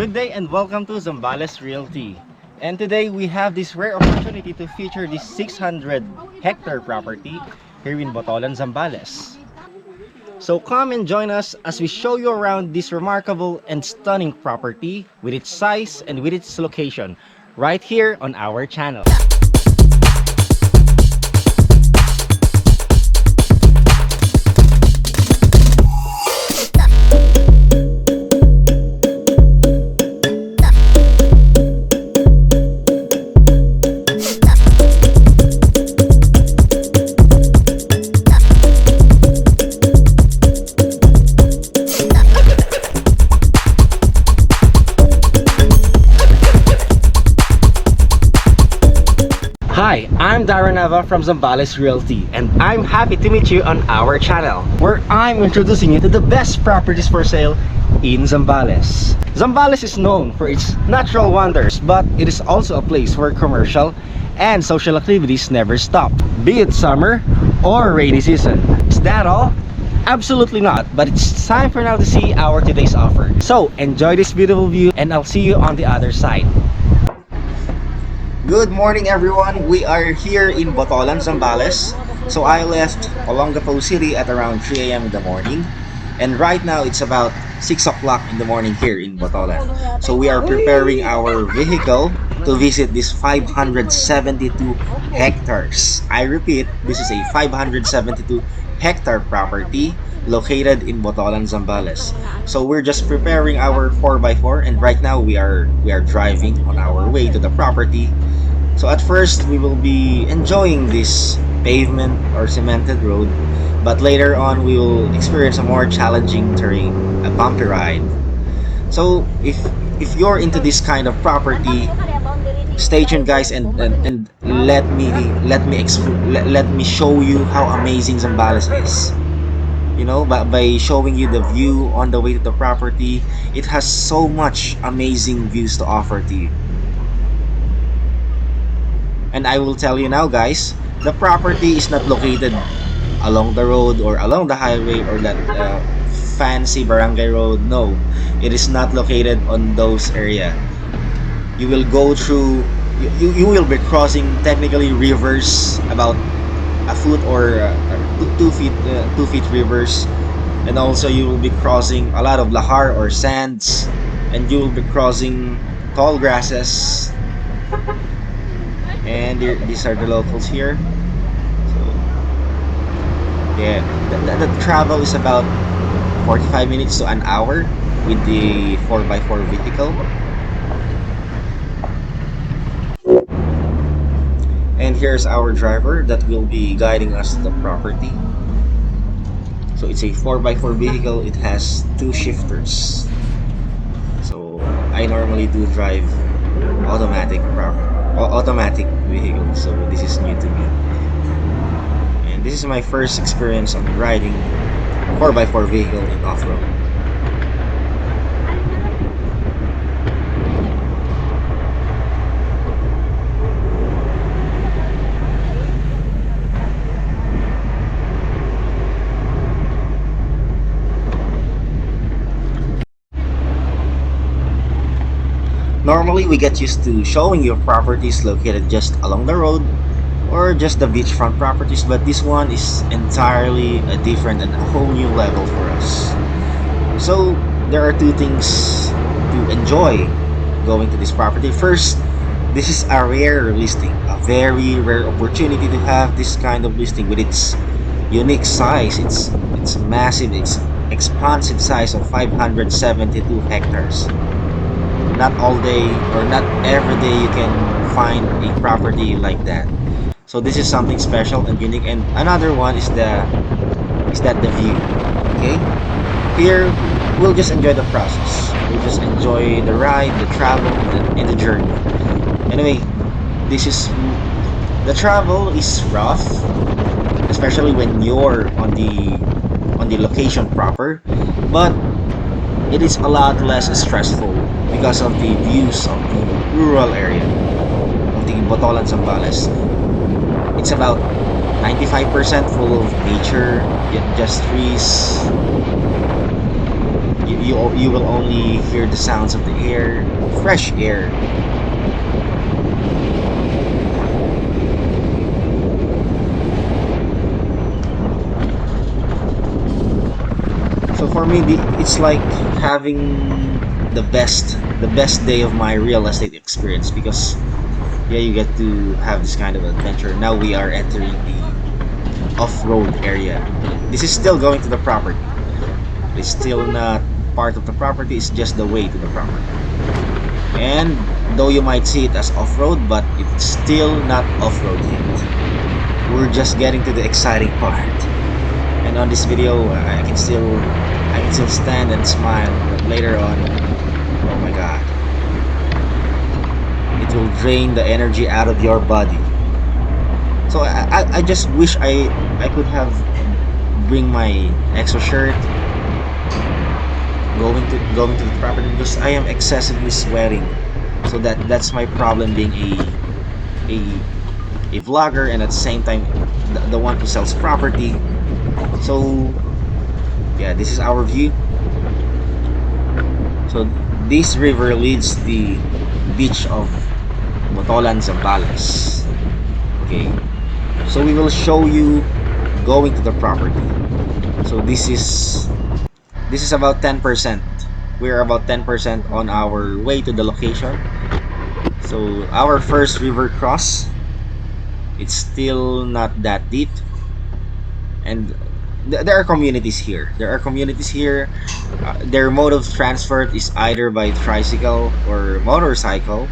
Good day and welcome to Zambales Realty. And today we have this rare opportunity to feature this 600 hectare property here in Botolan, Zambales. So come and join us as we show you around this remarkable and stunning property with its size and with its location right here on our channel. Hi, I'm Nava from Zambales Realty, and I'm happy to meet you on our channel, where I'm introducing you to the best properties for sale in Zambales. Zambales is known for its natural wonders, but it is also a place where commercial and social activities never stop, be it summer or rainy season. Is that all? Absolutely not, but it's time for now to see our today's offer. So enjoy this beautiful view, and I'll see you on the other side. Good morning everyone, we are here in Botolan, Zambales. So I left Olongapo City at around 3 a.m. in the morning, and right now it's about 6 o'clock in the morning here in Botolan. So we are preparing our vehicle to visit this 572 hectares. I repeat, this is a 572 hectare property located in Botolan, Zambales. So we're just preparing our 4x4, and right now we are driving on our way to the property. So at first we will be enjoying this pavement or cemented road, but later on we will experience a more challenging terrain, a bumpy ride. So if you're into this kind of property, stay tuned guys, and let me show you how amazing Zambales is. You know, by showing you the view on the way to the property, it has so much amazing views to offer to you. And I will tell you now guys, the property is not located along the road or along the highway or that fancy barangay road. No, it is not located on those area. You will go through, you will be crossing technically rivers, about a foot or 2 feet rivers, and also you will be crossing a lot of lahar or sands, and you will be crossing tall grasses. And these are the locals here. So yeah, the travel is about 45 minutes to an hour with the 4x4 vehicle. And here's our driver that will be guiding us to the property. So it's a 4x4 vehicle. It has 2 shifters. So I normally do drive automatic vehicle, so this is new to me. And this is my first experience on riding 4x4 vehicle in off-road. Normally, we get used to showing you properties located just along the road or just the beachfront properties, but this one is entirely a different and a whole new level for us. So there are 2 things to enjoy going to this property. First, this is a rare listing, a very rare opportunity to have this kind of listing with its unique size. It's massive, it's expansive size of 572 hectares. Not all day or not every day you can find a property like that. So this is something special and unique. And another one is the view. Okay, here we'll just enjoy the process. We'll just enjoy the ride, the travel, and the journey. Anyway, the travel is rough, especially when you're on the location proper, but it is a lot less stressful because of the views of the rural area of the Botolan, Zambales. It's about 95% full of nature, just trees. you will only hear the sounds of the air, fresh air. So for me, it's like having the best day of my real estate experience, because yeah, you get to have this kind of adventure. Now we are entering the off-road area. This is still going to the property. It's still not part of the property. It's just the way to the property. And though you might see it as off-road, but it's still not off-road yet. We're just getting to the exciting part. And on this video, I can still stand and smile. But later on, oh my god, it will drain the energy out of your body. So I just wish I could have bring my extra shirt going to the property, because I am excessively sweating. So that's my problem, being a a vlogger and at the same time the one who sells property. So yeah, this is our view. So this river leads the beach of Botolan, Zambales. Okay, so we will show you going to the property. So this is about 10%. We're about 10% on our way to the location. So our first river cross, it's still not that deep, and there are communities here. Their mode of transport is either by tricycle or motorcycle,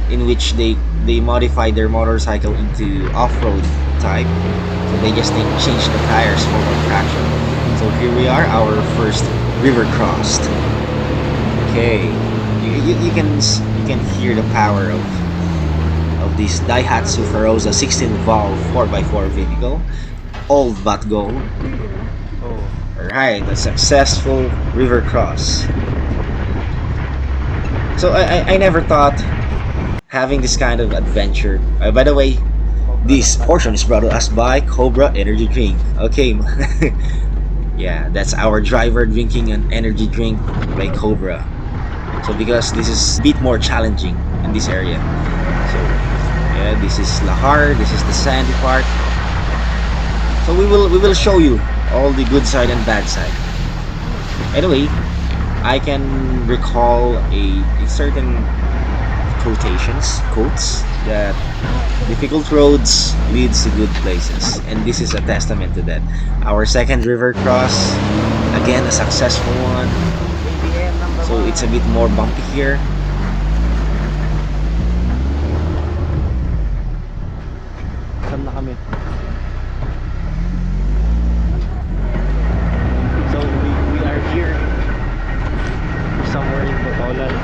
in which they modify their motorcycle into off-road type. So they just change the tires for more traction. So here we are, our first river crossed. Okay, you can hear the power of this Daihatsu Feroza 16 valve 4x4 vehicle, old but gold. Alright, a successful river cross. So I never thought having this kind of adventure. By the way, this portion is brought to us by Cobra Energy Drink. Okay, yeah, that's our driver drinking an energy drink by Cobra. So because this is a bit more challenging in this area. So yeah, this is Lahar, this is the sandy part. So we will show you all the good side and bad side. Anyway, I can recall a certain quotes that difficult roads leads to good places, and this is a testament to that. Our second river cross, again a successful one. So it's a bit more bumpy here. Saan na kami? So we are here somewhere in Botolan.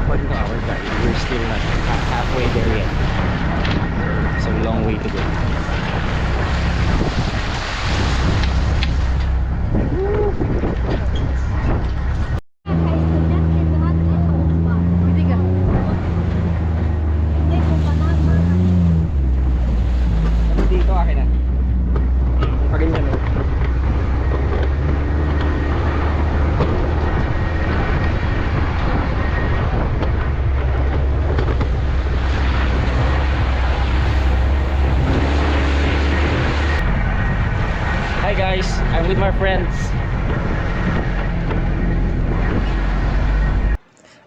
According to our guide, we're still not halfway there yet. It's a long way to go. Dito akin na. Paganyan mo. Hi guys, I'm with my friends.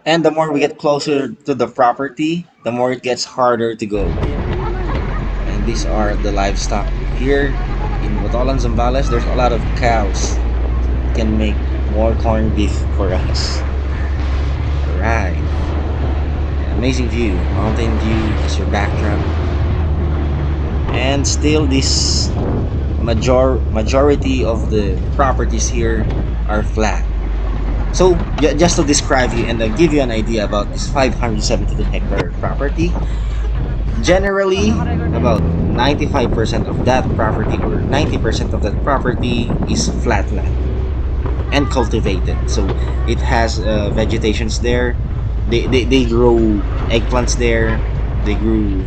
And the more we get closer to the property, the more it gets harder to go. And these are the livestock here in Botolan, Zambales. There's a lot of cows. Can make more corned beef for us. Alright. Amazing view. Mountain view is your backdrop. And still this majority of the properties here are flat. So just to describe you and give you an idea about this 572 hectare property, generally about 95% of that property or 90% of that property is flat land and cultivated. So it has vegetations there, They grow eggplants there. They grew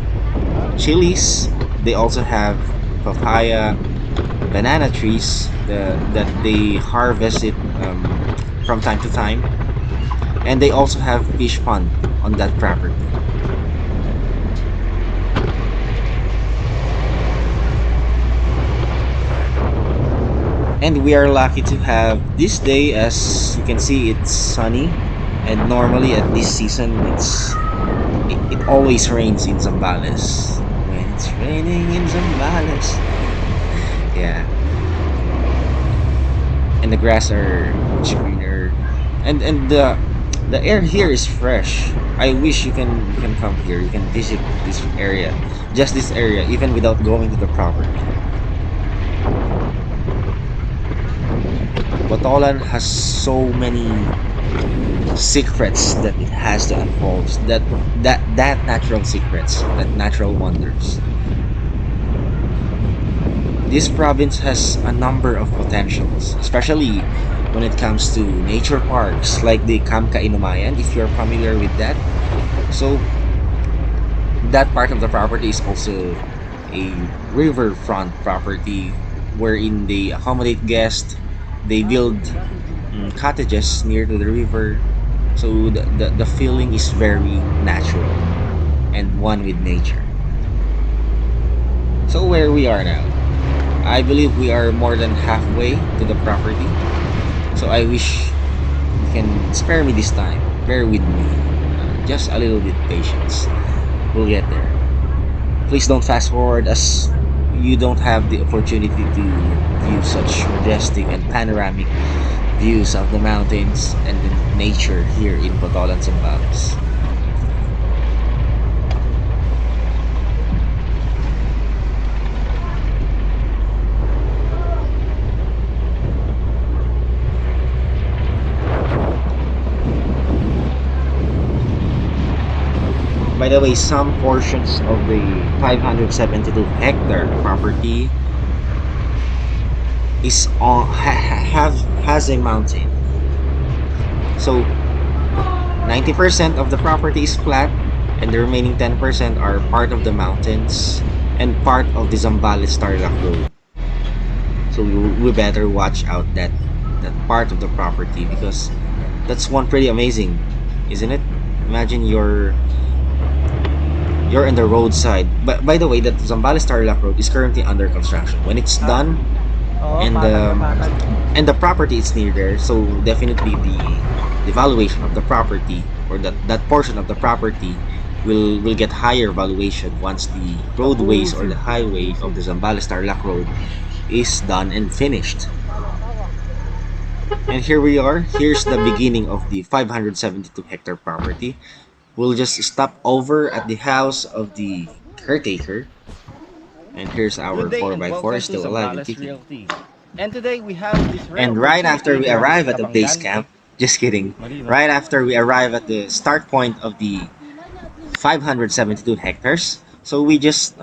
chilies. They also have papaya, banana trees that they harvest it from time to time, and they also have fish pond on that property. And we are lucky to have this day. As you can see, it's sunny, and normally at this season it always rains in Zambales. When it's raining in Zambales, yeah, and the grass are much greener, and the air here is fresh. I wish you can come here. You can visit this area, just this area, even without going to the property. Botolan has so many secrets that it has to unfold. That natural secrets, that natural wonders. This province has a number of potentials, especially when it comes to nature parks like the Kamka Inumayan, if you're familiar with that. So that part of the property is also a riverfront property wherein they accommodate guests. They build cottages near to the river. So the feeling is very natural and one with nature. So where we are now, I believe we are more than halfway to the property. So I wish you can spare me this time. Bear with me. Just a little bit patience. We'll get there. Please don't fast forward, as you don't have the opportunity to view such majestic and panoramic views of the mountains and the nature here in Botolan, Zambales. By the way, some portions of the 572 hectare property is on has a mountain. So 90% of the property is flat, and the remaining 10% are part of the mountains and part of the Zambales Tarlac Road. So we better watch out that part of the property, because that's one pretty amazing, isn't it? Imagine you're in the roadside. But by the way, that Zambales Tarlac Road is currently under construction. When it's done, and the property is near there, so definitely the valuation of the property, or that portion of the property, will get higher valuation once the roadways or the highway of the Zambales Tarlac Road is done and finished. And here we are. Here's the beginning of the 572 hectare property. We'll just stop over at the house of the caretaker. And here's our Good day and 4x4 welcome to still alive and Zambales kicking. Realty. And today we have this rare And right after opportunity we to arrive visit at the base Kabanggan. camp, just kidding. Mali, no? Right after we arrive at the start point of the 572 hectares, so we just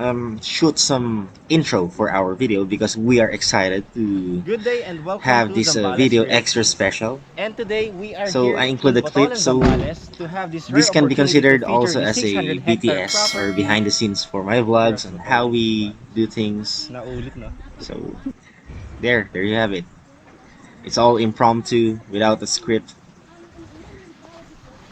shoot some intro for our video because we are excited to Good day and welcome have to this Zambales video extra Realty. special. And today we are So I here include in a clip. Botolan, So Zambales to have this rare this can be opportunity to considered feature also the as a 600 hectare BTS, or property. behind the scenes for my vlogs and how we do things. Naulit, no? So there you have it. It's all impromptu, without a script,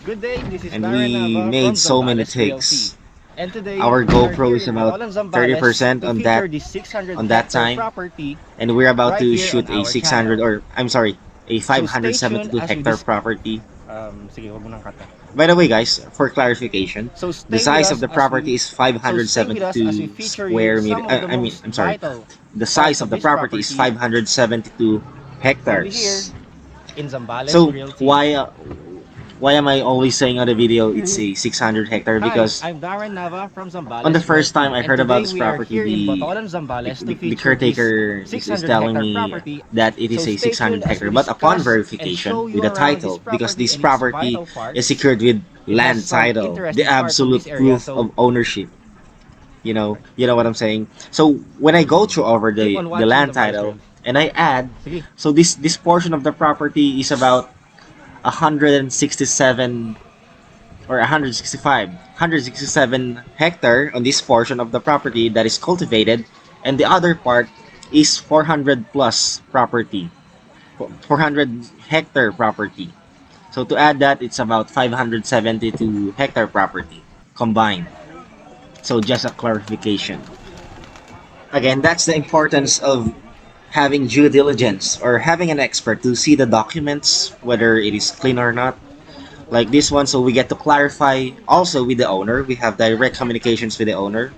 Good day, this is and Darren we Nava made from so many Zambales Realty. takes. And today Our we are GoPro here is in about Botolan, Zambales 30% to on feature that the 600 on that hectare time, property and we're about right to here on shoot a our 600, channel. or I'm sorry, a So stay tuned 572 as we hectare discuss. property. Sige, wag mo nang kata. By the way, guys, for clarification, So the stay with size of us the as we property is so stay with us as we 572 feature you square meter. some of the I mean, most I'm sorry. vital The parts size of of the this property is property 572 only here hectares. in Zambales So Realty. why am I always saying on the video it's a 600 hectare? Hi, Because I'm Darren Nava from on the Zambales first time Realty, I and heard about today this we are property, here in Botolan, Zambales to the feature this caretaker is 600 telling hectare me property. that it So is a stay 600 tuned as we hectare. But upon discuss and verification show you with the around this title, because property this and its property vital is parts. secured with It has land some title, the interesting parts of absolute this area, proof so of ownership. You know what I'm saying. So when I go through over keep the on the watching land Zambales title, Realty. and I add, Sige. so this portion of the property is about 167 or 167 hectare on this portion of the property that is cultivated, and the other part is 400 plus property, 400 hectare property. So to add that, it's about 572 hectare property combined. So just a clarification. Again, that's the importance of having due diligence or having an expert to see the documents, whether it is clean or not. Like this one, so we get to clarify also with the owner. We have direct communications with the owner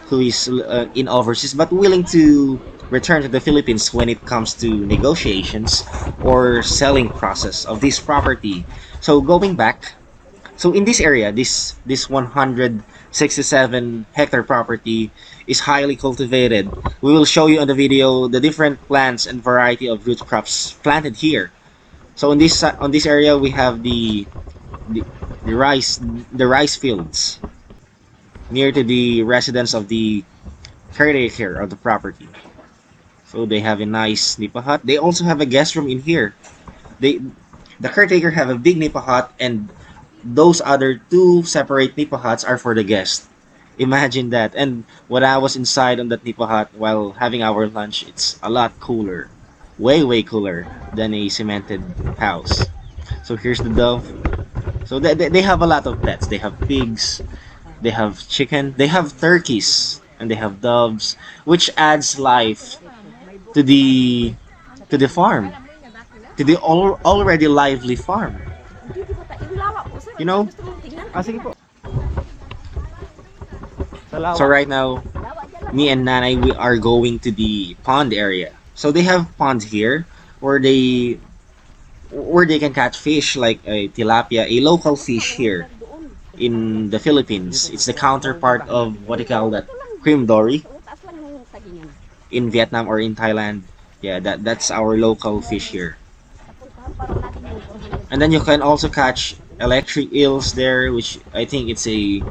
who is in overseas but willing to return to the Philippines when it comes to negotiations or selling process of this property. So going back, so in this area, this 167 hectare property is highly cultivated. We will show you on the video the different plants and variety of root crops planted here. So on this area we have the, the rice fields near to the residence of the caretaker of the property. So they have a nice nipa hut. They also have a guest room in here. They the caretaker have a big nipa hut, and those other two separate nipa huts are for the guest. Imagine that. And when I was inside on that nipa hut while having our lunch, it's a lot cooler. Way cooler than a cemented house. So here's the dove. So they have a lot of pets. They have pigs, they have chicken, they have turkeys, and they have doves, which adds life to the farm, to the already lively farm. You know. Ah, sige po. Sa So lawak. right now, me and Nanay, we are going to the pond area. So they have ponds here where they can catch fish like a tilapia, a local fish here in the Philippines. It's the counterpart of what they call that cream dory in Vietnam or in Thailand. Yeah, that's our local fish here. And then you can also catch electric eels there, which I think it's a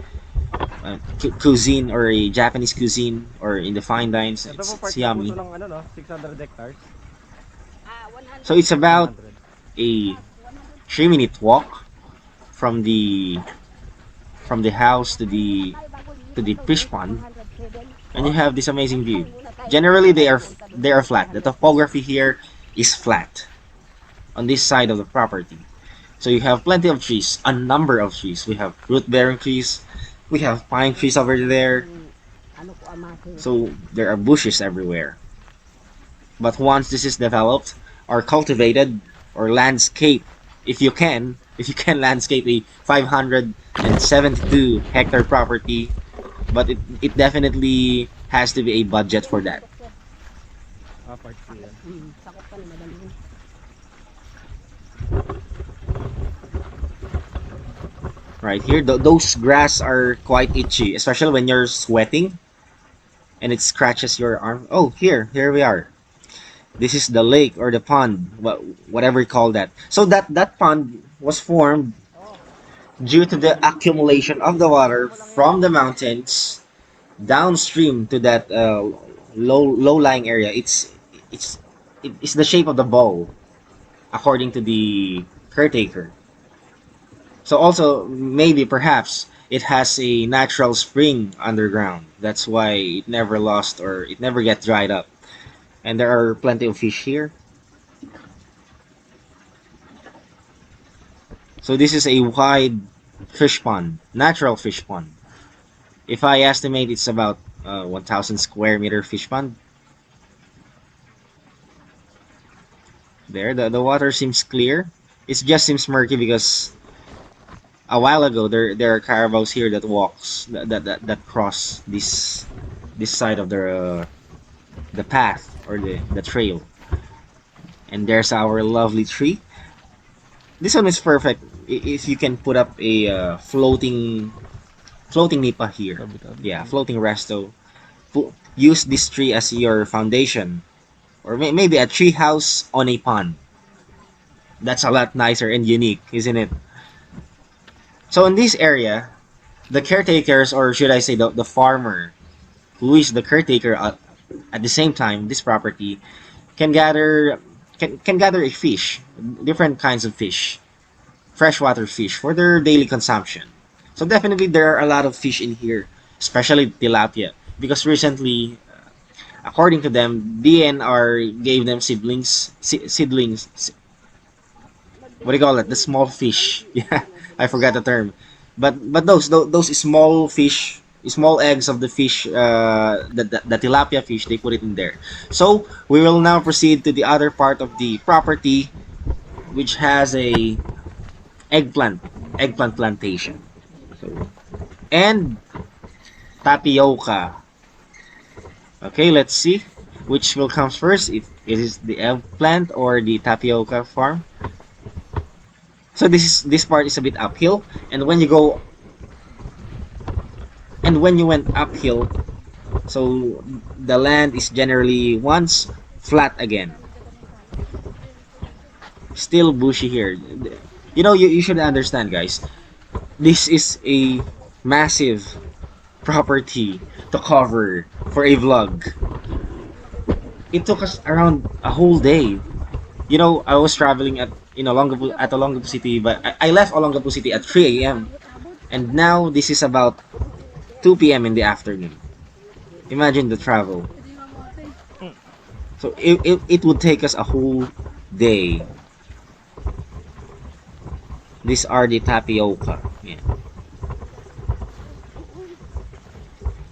cuisine or a Japanese cuisine or in the fine dines. Ito po It's part na po yummy. ito ng ano no, 600 hectares. So it's about 100. a 3-minute walk from the house to the fish pond, and you have this amazing view. Generally, they are flat. The topography here is flat on this side of the property. So you have plenty of trees, a number of trees. We have fruit-bearing trees. We have pine trees over there. So there are bushes everywhere. But once this is developed or cultivated or landscape, if you can landscape a 572 hectare property, but it definitely has to be a budget for that. Ah, part 2 yan. Right here, those grass are quite itchy, especially when you're sweating and it scratches your arm. Oh, here we are. This is the lake or the pond, whatever you call that. So that pond was formed due to the accumulation of the water from the mountains downstream to that low lying area. It's it's the shape of the ball, according to the caretaker. So also maybe perhaps it has a natural spring underground. That's why it never lost or it never get dried up. And there are plenty of fish here. So this is a wide fish pond, natural fish pond. If I estimate, it's about 1,000 square meter fish pond. There, the water seems clear. It just seems murky because a while ago there are carabaos here that walks that cross this side of the path or the trail. And there's our lovely tree. This one is perfect if you can put up a floating nipa here. Tabi-tabi. Yeah, floating resto. Use this tree as your foundation, or maybe a tree house on a pond. That's a lot nicer and unique, isn't it? So in this area, the caretakers, or should I say the farmer, who is the caretaker at the same time, this property, can gather can gather a fish, different kinds of fish, freshwater fish for their daily consumption. So definitely there are a lot of fish in here, especially tilapia, because recently, according to them, DNR gave them seedlings. What do you call it? The small fish. Yeah, I forgot the term. But those small fish, small eggs of the fish, the tilapia fish, they put it in there. So we will now proceed to the other part of the property, which has a eggplant eggplant plantation. So and tapioca. Okay, let's see which will come first. If it is the eggplant or the tapioca farm. So this part is a bit uphill, and when you went uphill, so the land is generally once flat again. Still bushy here. You should understand, guys. This is a massive property to cover for a vlog. It took us around a whole day. I was traveling at Olongapo City, but I left Olongapo City at 3 a.m. and now this is about 2 p.m. in the afternoon. Imagine the travel. So it would take us a whole day. These are the tapioca. Yeah.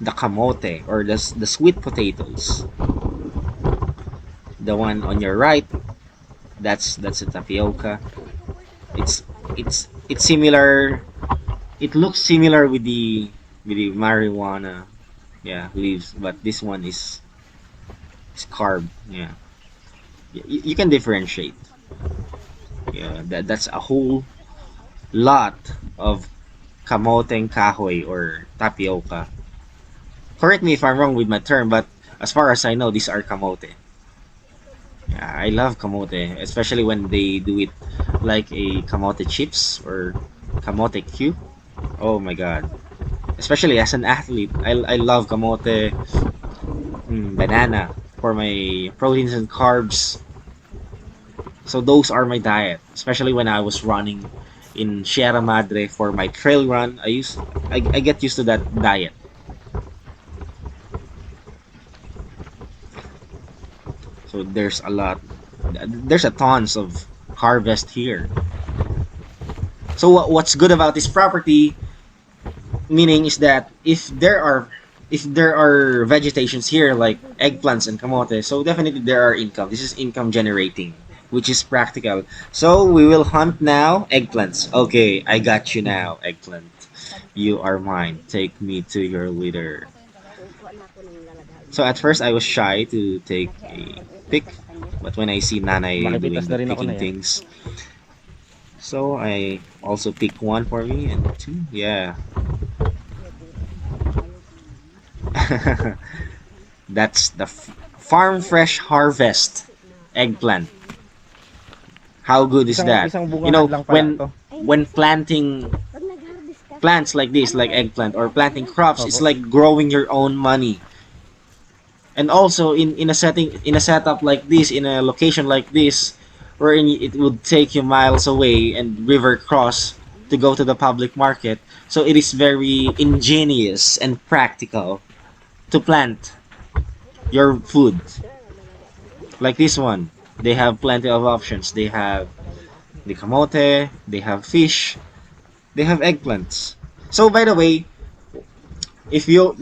The kamote or the sweet potatoes. The one on your right, that's a tapioca. It's it's similar. It looks similar with the marijuana, yeah, leaves, but this one is carb. Yeah, you can differentiate. Yeah, that's a whole lot of kamoteng kahoy or tapioca. Correct me if I'm wrong with my term, but as far as I know, these are kamote. Yeah, I love kamote, especially when they do it like a kamote chips or kamote cube. Oh my god. Especially as an athlete, I love kamote, banana for my proteins and carbs. So those are my diet, especially when I was running in Sierra Madre for my trail run. I get used to that diet. So there's a tons of harvest here. So what's good about this property, meaning, is that if there are vegetations here like eggplants and kamote, so definitely there are income. This is income generating, which is practical. So we will hunt now eggplants. Okay, I got you now, eggplant. You are mine. Take me to your leader. So at first I was shy to take a pick, but when I see Nanay Makipitas doing na the rin ako na picking yan. things, so I also pick one for me and two. Yeah. That's the farm fresh harvest eggplant. How good is Isang that? isang You bungahan know, lang pala when to. when planting plants like this, like eggplant, or planting crops, it's Opo. like growing your own money. And also in a setup like this, in a location like this, wherein it would take you miles away and river cross to go to the public market. So it is very ingenious and practical to plant your food. Like this one, they have plenty of options. They have the kamote, they have fish, they have eggplants. So by the way, if you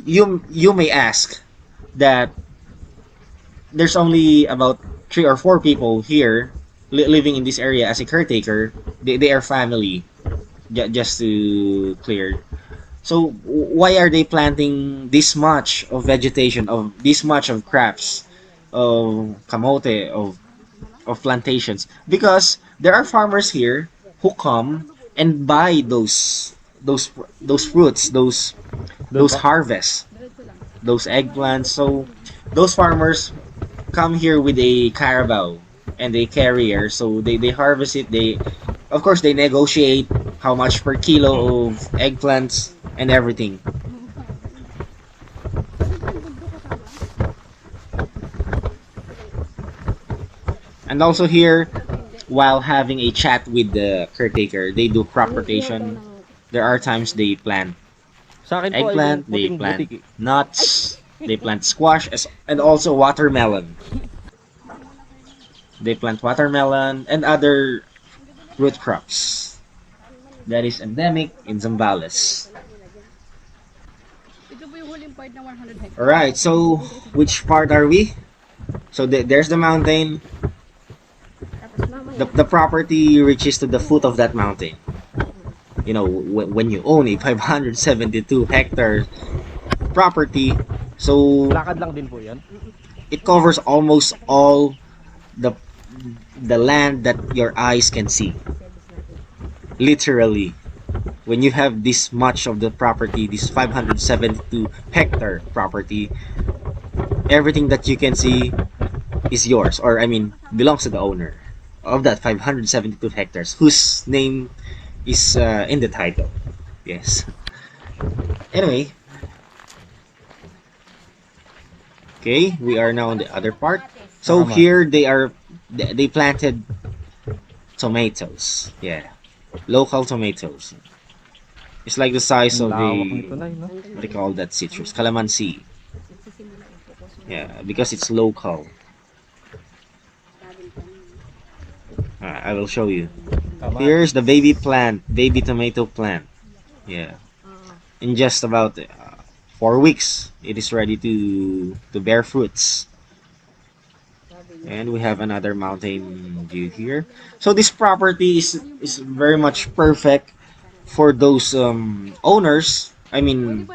may ask that there's only about 3 or 4 people here living in this area as a caretaker. They are family, just to clear. So why are they planting this much of vegetation, of this much of crops, of kamote, of plantations? Because there are farmers here who come and buy those fruits, Doon those po. harvests, those eggplants. So those farmers come here with a carabao and a carrier, so they harvest it. They, of course, they negotiate how much per kilo of eggplants and everything. And also here, while having a chat with the caretaker, they do crop rotation. There are times they plant Sa akin po ay yung eggplant, they puting plant butik. nuts, they plant squash, and also watermelon. They plant watermelon and other root crops that is endemic in Zambales. Ito po yung huling part ng 100 hectares. Alright, so which part are we? So there's the mountain. The property reaches to the foot of that mountain. You know, when you own a 572 hectare property, so Lakad lang din po yan. it covers almost all the the land that your eyes can see. Literally, when you have this much of the property, this 572 hectare property, everything that you can see is yours, or I mean belongs to the owner of that 572 hectares whose name is in the title. Yes. Anyway, okay, we are now on the other part. So Tama. here they planted tomatoes. Yeah, local tomatoes. It's like the size of Ang a, lawak nito na, no? what do you call that citrus? Calamansi. Yeah, because it's local. I will show you. Tama. Here's the baby plant, baby tomato plant. Yeah, in just about 4 weeks, it is ready to bear fruits. And we have another mountain view here. So this property is very much perfect for those owners. I mean,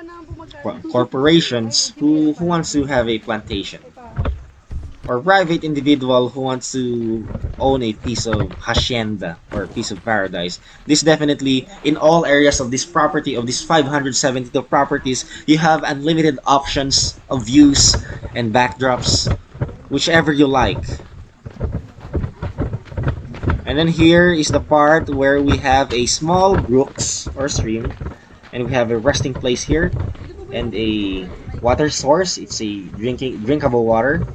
corporations who wants to have a plantation, or private individual who wants to own a piece of hacienda or a piece of paradise. This definitely, in all areas of this property, of these 572 properties, you have unlimited options of views and backdrops, whichever you like. And then here is the part where we have a small brooks or stream, and we have a resting place here and a water source. It's a drinkable water.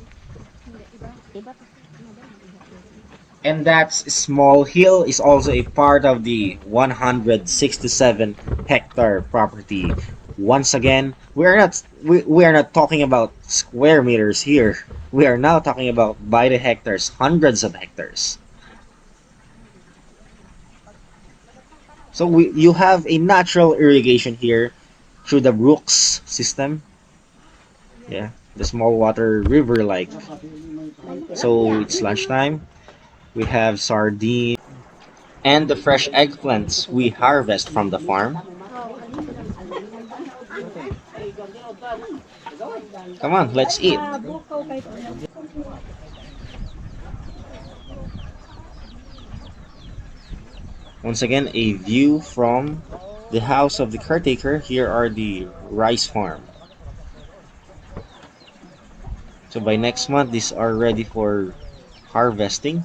And that small hill is also a part of the 167 hectare property. Once again, we are not talking about square meters here. We are now talking about by the hectares, hundreds of hectares. So you have a natural irrigation here through the Brooks system. Yeah, the small water river like. So it's lunchtime. We have sardine and the fresh eggplants we harvest from the farm. Come on, let's eat. Once again, a view from the house of the caretaker. Here are the rice farm. So by next month, these are ready for harvesting.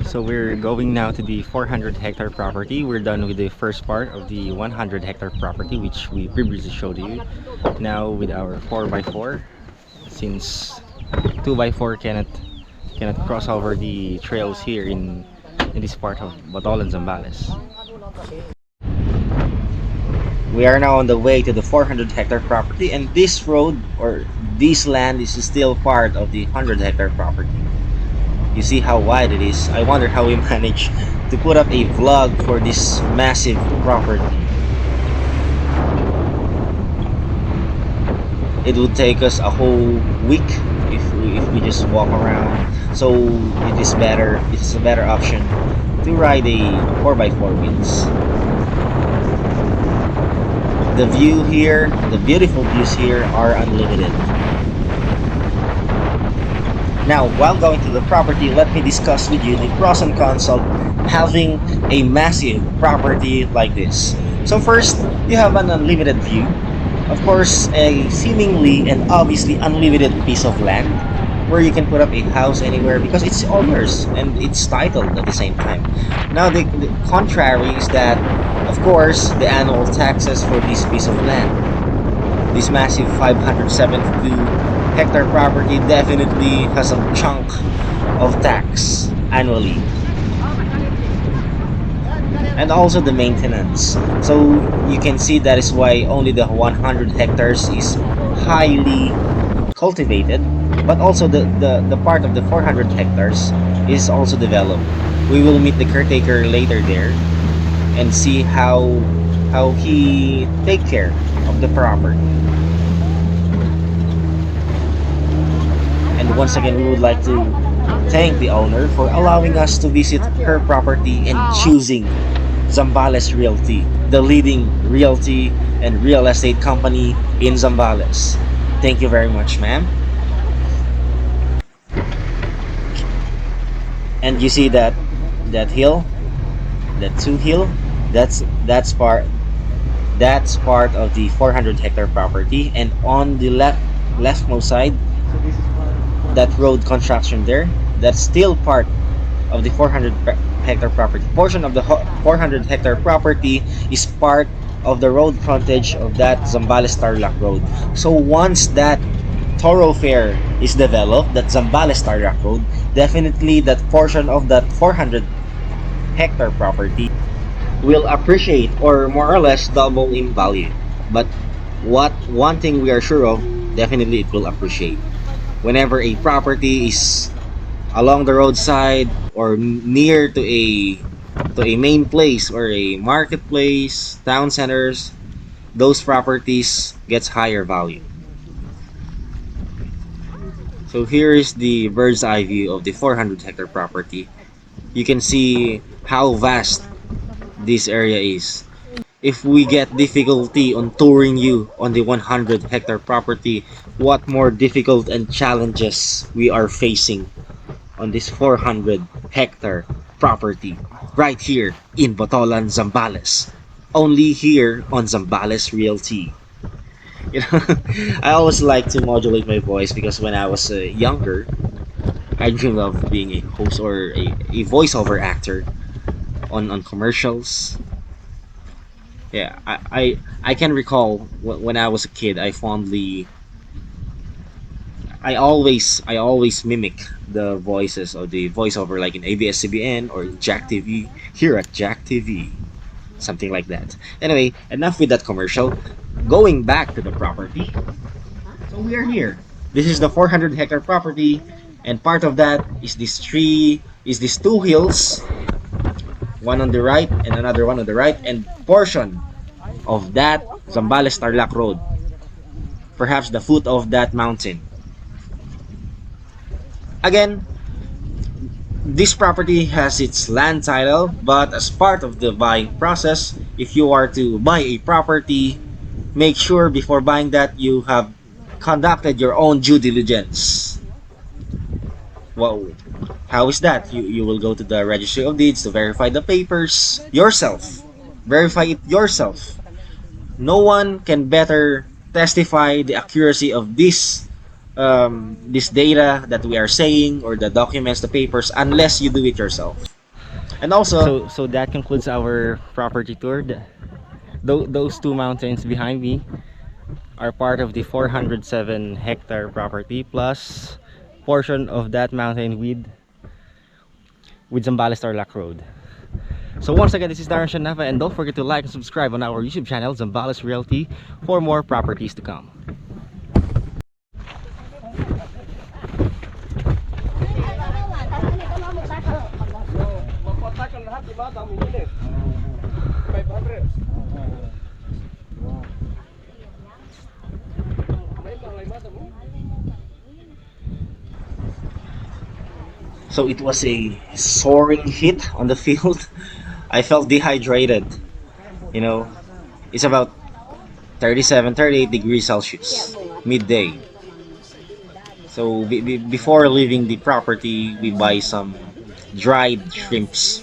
So we're going now to the 400 hectare property. We're done with the first part of the 100 hectare property, which we previously showed you. Now with our 4x4, since 2x4 cannot cross over the trails here in this part of Botolan, Zambales. We are now on the way to the 400 hectare property, and this road or this land is still part of the 100 hectare property. You see how wide it is. I wonder how we managed to put up a vlog for this massive property. It would take us a whole week if we just walk around. So it is a better option to ride a 4x4 wheels. The view here, the beautiful views here are unlimited. Now, while going to the property, let me discuss with you the pros and cons of having a massive property like this. So first, you have an unlimited view. Of course, a seemingly and obviously unlimited piece of land where you can put up a house anywhere because it's all yours and it's titled at the same time. Now, the contrary is that, Of course, the annual taxes for this piece of land. This massive 572 hectare property definitely has a chunk of tax annually. And also the maintenance. So you can see that is why only the 100 hectares is highly cultivated, but also the part of the 400 hectares is also developed. We will meet the caretaker later there and see how he take care of the property. And once again, we would like to thank the owner for allowing us to visit her property and choosing Zambales Realty, the leading realty and real estate company in Zambales. Thank you very much, ma'am. And you see that hill, that two hill, that's part of the 400 hectare property. And on the leftmost side, that road construction there, that's still part of the 400 hectare property. Portion of the 400 hectare property is part of the road frontage of that Zambales Tarlac Road. So once that thoroughfare is developed, that Zambales Tarlac Road, definitely that portion of that 400 hectare property will appreciate or more or less double in value. But what one thing we are sure of, definitely it will appreciate. Whenever a property is along the roadside or near to a main place or a marketplace, town centers, those properties gets higher value. So here is the bird's eye view of the 400 hectare property. You can see how vast this area is. If we get difficulty on touring you on the 100 hectare property, what more difficult and challenges we are facing on this 400 hectare property right here in Botolan, Zambales. Only here on Zambales Realty. You know, I always like to modulate my voice because when I was younger, I dreamed of being a host or a voiceover actor on commercials. Yeah, I can recall when I was a kid, I always mimic the voices of the voiceover like in ABS-CBN or in Jack TV, here at Jack TV, something like that. Anyway, enough with that commercial. Going back to the property, so we are here. This is the 400 hectare property, and part of that is these two hills, one on the right and another one on the right, and portion of that Zambales Tarlac Road, perhaps the foot of that mountain. Again, this property has its land title, but as part of the buying process, if you are to buy a property, make sure before buying that you have conducted your own due diligence. Well, how is that? You will go to the registry of deeds to verify the papers yourself. Verify it yourself. No one can better testify the accuracy of this data that we are saying or the documents, the papers, unless you do it yourself. And also, So that concludes our property tour. Those two mountains behind me are part of the 407 hectare property plus portion of that mountain with Zambales Tarlac Road. So once again, this is Darren Shanava, and don't forget to like and subscribe on our YouTube channel, Zambales Realty, for more properties to come. so it was a soaring heat on the field. I felt dehydrated. You know, it's about 37, 38 degrees Celsius, midday. So before leaving the property, we buy some dried shrimps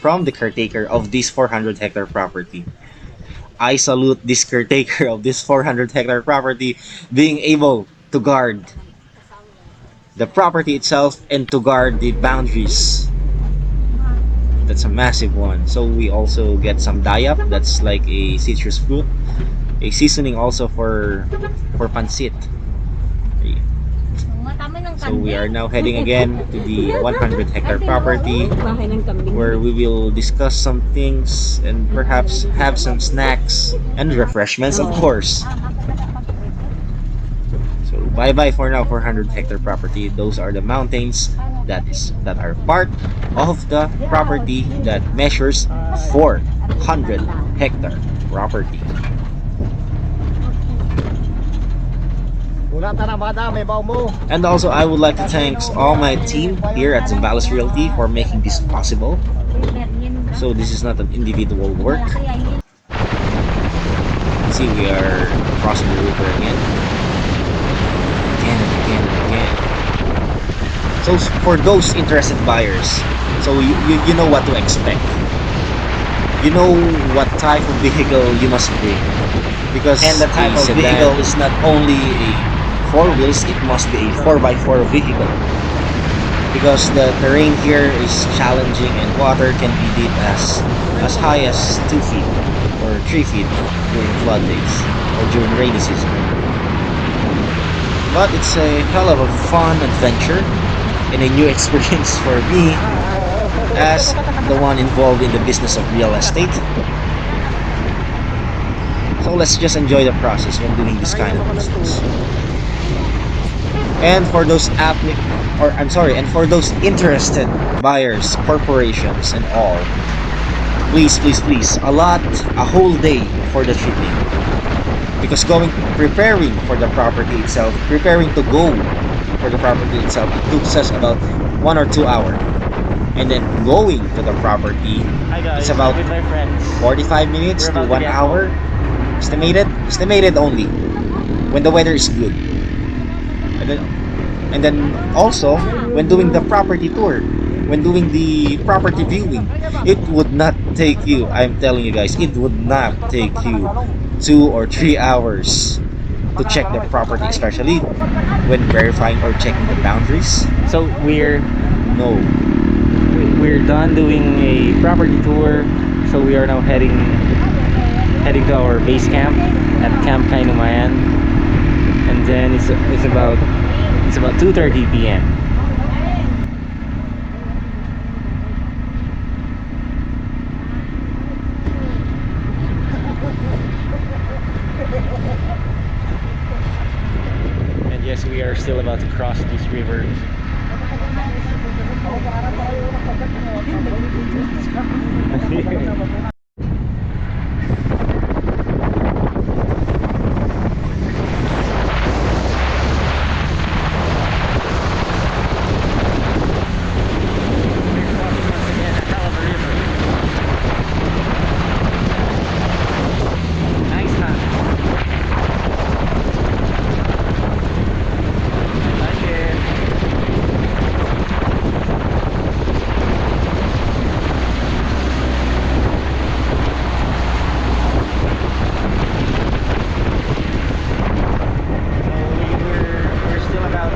from the caretaker of this 400 hectare property. I salute this caretaker of this 400 hectare property being able to guard the property itself and to guard the boundaries That's a massive one. So we also get some dayap. That's like a citrus fruit. A seasoning also for pancit. So we are now heading again to the 100 hectare property where we will discuss some things and perhaps have some snacks and refreshments, of course. So bye bye for now for 100 hectare property. Those are the mountains that are part of the property that measures 400 hectare property. And also, I would like to thank all my team here at Zambales Realty for making this possible. So this is not an individual work. See, we are crossing the river again, and again. So for those interested buyers, so you know what to expect. You know what type of vehicle you must bring, because And the type a of vehicle sedan. is not only a four wheels, it must be a 4x4 vehicle, because the terrain here is challenging and water can be deep as high as 2 feet or 3 feet during flood days or during rainy season. But it's a hell of a fun adventure and a new experience for me as the one involved in the business of real estate. So let's just enjoy the process when doing this kind of business. And for those and for those interested buyers, corporations and all, please allot a whole day for the shipping, because preparing for the property itself, preparing to go for the property itself, it took us about 1 or 2 hours, and then going to the property, Hi guys, it's about I'm with my friends. 45 minutes We're to about to one get hour, estimated only when the weather is good. And then also when doing the property tour, when doing the property viewing, it would not take you, I'm telling you guys, it would not take you 2 or 3 hours to check the property, especially when verifying or checking the boundaries. So No. we're done doing a property tour. So we are now heading to our base camp at Camp Kainumayan, and then it's about 2:30 p.m. And yes, we are still about to cross this river. Nice, huh? I like it. We're still about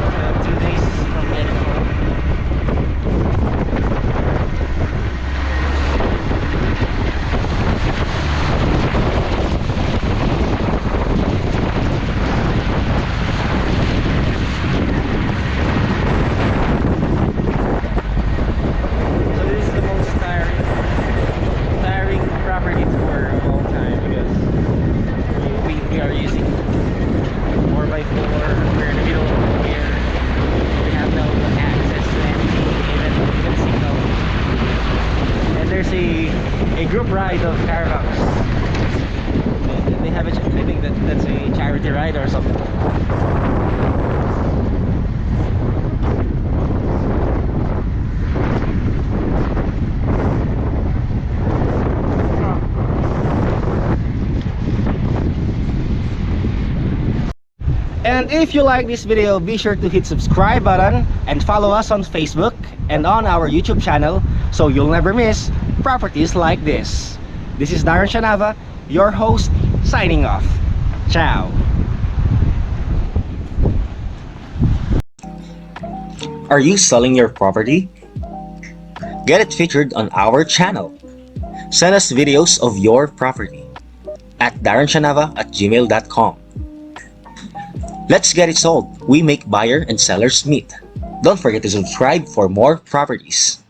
2 days from getting home. So this is the most tiring property tour of all time, because we are using 4x4. We're in the middle of nowhere. We have no access to anything, even signal. And there's a group ride of caravans. They have I think that's a charity ride or something. And if you like this video, be sure to hit subscribe button and follow us on Facebook and on our YouTube channel, so you'll never miss properties like this. This is Darren Shanava, your host, signing off. Ciao. Are you selling your property? Get it featured on our channel. Send us videos of your property at darrenchanava@gmail.com. Let's get it sold. We make buyer and sellers meet. Don't forget to subscribe for more properties.